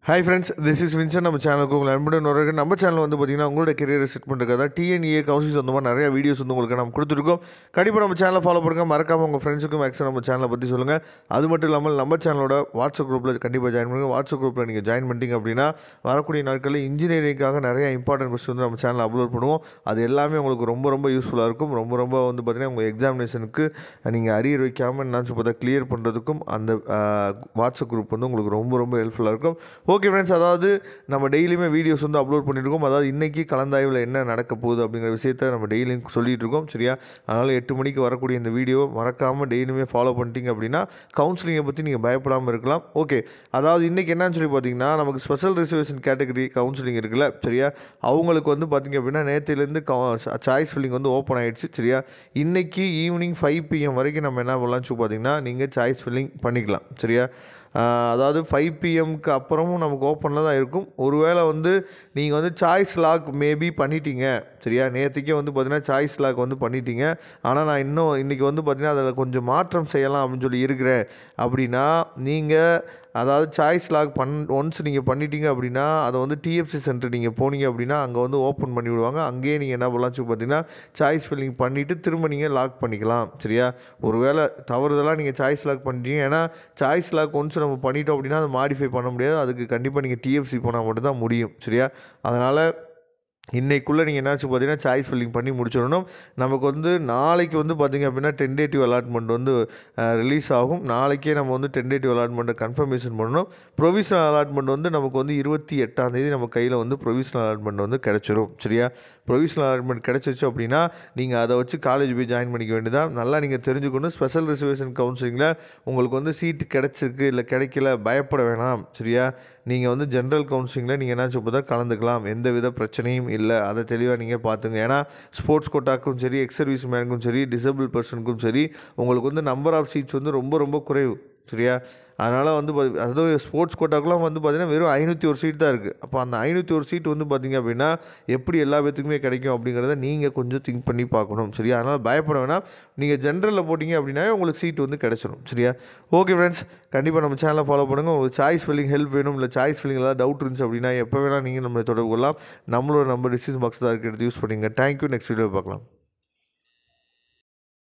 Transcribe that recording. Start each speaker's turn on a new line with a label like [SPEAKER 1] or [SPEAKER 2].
[SPEAKER 1] Hi friends, this is Vincent. நம்ம சேனலுக்கு உங்களை அன்புடன் வரவேற்கிறேன். நம்ம சேனல் வந்து பார்த்தீங்கன்னா உங்களோட கெரியரை செட் பண்ணுறதுக்காக டிஎன்ஏ கவுன்சிலிங் சொந்தமாக நிறைய வீடியோஸ் வந்து உங்களுக்கு நம்ம கொடுத்துருக்கோம். கண்டிப்பாக நம்ம சேனலை ஃபாலோ பண்ணுங்கள். மறக்காமல் உங்கள் ஃப்ரெண்ட்ஸுக்கும் மேக்ஸிமம் நம்ம சேனலை பற்றி சொல்லுங்கள். அது மட்டும் இல்லாமல் நம்ம சேனலோட வாட்ஸ்அப் குரூப்பில் கண்டிப்பாக ஜாயின் பண்ணுங்கள். வாட்ஸ்அப் குரூப்பில் நீங்கள் ஜாயின் பண்ணிட்டீங்க அப்படின்னா வரக்கூடிய நாட்களில் இன்ஜினியரிங்காக நிறைய இம்பார்ட்டன்ட் கொஸ்டின் வந்து நம்ம சேனலில் அப்லோட் பண்ணுவோம். அது எல்லாமே உங்களுக்கு ரொம்ப யூஸ்ஃபுல்லாக இருக்கும். ரொம்ப வந்து பார்த்தீங்கன்னா உங்கள் எக்ஸாமினேஷனுக்கு நீங்கள் அரியர் வைக்காமல் என்னாச்சும் பார்த்தா கிளியர் பண்ணுறதுக்கும் அந்த வாட்ஸ்அப் குரூப் வந்து உங்களுக்கு ரொம்ப ஹெல்ப்ஃபுல்லாக இருக்கும். ஓகே ஃப்ரெண்ட்ஸ், அதாவது நம்ம டெய்லியுமே வீடியோஸ் வந்து அப்லோட் பண்ணியிருக்கோம். அதாவது இன்றைக்கி கலந்தாய்வில் என்ன நடக்க போகுது அப்படிங்கிற விஷயத்தை நம்ம டெய்லியும் சொல்லிகிட்டு இருக்கோம். சரியா? அதனால் 8 மணிக்கு வரக்கூடிய இந்த வீடியோ மறக்காமல் டெய்லியுமே ஃபாலோ பண்ணிட்டீங்க அப்படின்னா கவுன்சிலிங்கை பற்றி நீங்கள் பயப்படாமல் இருக்கலாம். ஓகே, அதாவது இன்றைக்கி என்னன்னு சொல்லி பார்த்தீங்கன்னா நமக்கு ஸ்பெஷல் ரிசர்வேஷன் கேட்டகரி கவுன்சிலிங் இருக்குல்ல, சரியா? அவங்களுக்கு வந்து பார்த்திங்க அப்படின்னா நேற்றுலேருந்து சாய்ஸ் ஃபில்லிங் வந்து ஓப்பன் ஆகிடுச்சு. சரியா? இன்றைக்கி ஈவினிங் 5 PM வரைக்கும் நம்ம என்ன பண்ணலாம்னு சொல்லி பார்த்தீங்கன்னா நீங்கள் சாய்ஸ் ஃபில்லிங் பண்ணிக்கலாம். சரியா? அதாவது 5 PMக்கு அப்புறமும் நமக்கு ஓப்பனில் தான் இருக்கும். ஒருவேளை வந்து நீங்கள் வந்து சாய்ஸ் லாக் மேபி பண்ணிட்டீங்க. சரியா? நேற்றுக்கே வந்து பார்த்தீங்கன்னா சாய்ஸ் லாக் வந்து பண்ணிட்டீங்க. ஆனால் நான் இன்னும் இன்றைக்கி வந்து பார்த்தீங்கன்னா அதில் கொஞ்சம் மாற்றம் செய்யலாம் அப்படின்னு சொல்லி இருக்கிறேன் அப்படின்னா நீங்கள் அதாவது சாய்ஸ் லாக் ஒன்ஸ் நீங்கள் பண்ணிட்டீங்க அப்படின்னா அதை வந்து டிஎஃப்சி சென்டர் நீங்கள் போனீங்க அப்படின்னா அங்கே வந்து ஓப்பன் பண்ணி விடுவாங்க. அங்கேயே நீங்கள் என்ன பண்ணலாம் சொல்லி பார்த்தீங்கன்னா சாய்ஸ் ஃபில்லிங் பண்ணிவிட்டு திரும்ப நீங்கள் லாக் பண்ணிக்கலாம். சரியா? ஒருவேளை தவறுதலாக நீங்கள் சாய்ஸ் லாக் பண்ணிட்டீங்க, ஏன்னா சாய்ஸ் லாக் ஒன்ஸ் நம்ம பண்ணிட்டோம் அப்படின்னா அதை மாடிஃபை பண்ண முடியாது. அதுக்கு கண்டிப்பாக நீங்கள் டிஎஃப்சி போனால் மட்டும்தான் முடியும். சரியா? அதனால் இன்றைக்குள்ளே நீங்கள் என்னாச்சு பார்த்தீங்கன்னா சாய்ஸ் ஃபில்லிங் பண்ணி முடிச்சிடணும். நமக்கு வந்து நாளைக்கு வந்து பார்த்திங்க அப்படின்னா டென்டேட்டிவ் அலாட்மெண்ட் வந்து ரிலீஸ் ஆகும். நாளைக்கே நம்ம வந்து டென்டேட்டிவ் அலாட்மெண்ட்டை கன்ஃபர்மேஷன் பண்ணணும். ப்ரொவிஷனல் அலாட்மெண்ட் வந்து நமக்கு வந்து 28ஆம் தேதி நம்ம கையில் வந்து ப்ரொவிஷனல் அலாட்மெண்ட் வந்து கிடச்சிரும். சரியா? ப்ரொவிஷனல் அலாட்மெண்ட் கிடச்சிருச்சு அப்படின்னா நீங்கள் அதை வச்சு காலேஜ் போய் ஜாயின் பண்ணிக்க வேண்டியதான். நல்லா நீங்கள் தெரிஞ்சுக்கணும். ஸ்பெஷல் ரிசர்வேஷன் கவுன்சிலிங்கில் உங்களுக்கு வந்து சீட்டு கிடச்சிருக்கு இல்லை கிடைக்கல பயப்பட வேணாம். சரியா? நீங்கள் வந்து ஜென்ரல் கவுன்சிலிங்கில் நீங்கள் என்ன சொல்லுதா கலந்துக்கலாம். எந்த வித பிரச்சனையும் இல்லை. அதை தெளிவாக நீங்கள் பார்த்துங்க. ஏன்னா ஸ்போர்ட்ஸ் கோட்டாக்கும் சரி, எக்ஸ் சர்வீஸ் மேனுக்கும் சரி, டிசபிள் பர்சனுக்கும் சரி உங்களுக்கு வந்து நம்பர் ஆஃப் சீட்ஸ் வந்து ரொம்ப குறைவு. சரியா? அதனால் வந்து அதாவது ஸ்போர்ட்ஸ் கோட்டாக்கெலாம் வந்து பார்த்திங்கன்னா வெறும் 501 சீட் தான் இருக்குது. அப்போ அந்த 501 சீட் வந்து பார்த்திங்க அப்படின்னா எப்படி எல்லா பேத்துக்குமே கிடைக்கும் அப்படிங்கிறத நீங்கள் கொஞ்சம் திங்க் பண்ணி பார்க்கணும். சரியா? அதனால் பயப்பட வேணாம். நீங்கள் ஜென்ரலில் போட்டிங்க அப்படின்னா உங்களுக்கு சீட் வந்து கிடச்சிடும். சரியா? ஓகே ஃப்ரெண்ட்ஸ், கண்டிப்பாக நம்ம சேனலை ஃபாலோ பண்ணுங்கள். உங்களுக்கு சாய்ஸ் ஃபில்லிங் ஹெல்ப் வேணும், இல்லை சாய்ஸ் ஃபில்லிங் ஏதாவது டவுட் இருந்துச்சு அப்படின்னா எப்போ வேணால் நீங்கள் நம்மளை தொடர்பு கொள்ளலாம். நம்மளோட நம்பர் டிஸ்கிரிப்ஷன் பாக்ஸ் தான் எடுத்து யூஸ் பண்ணிங்க. தேங்க்யூ. நெக்ஸ்ட் வீடியோ பார்க்கலாம்.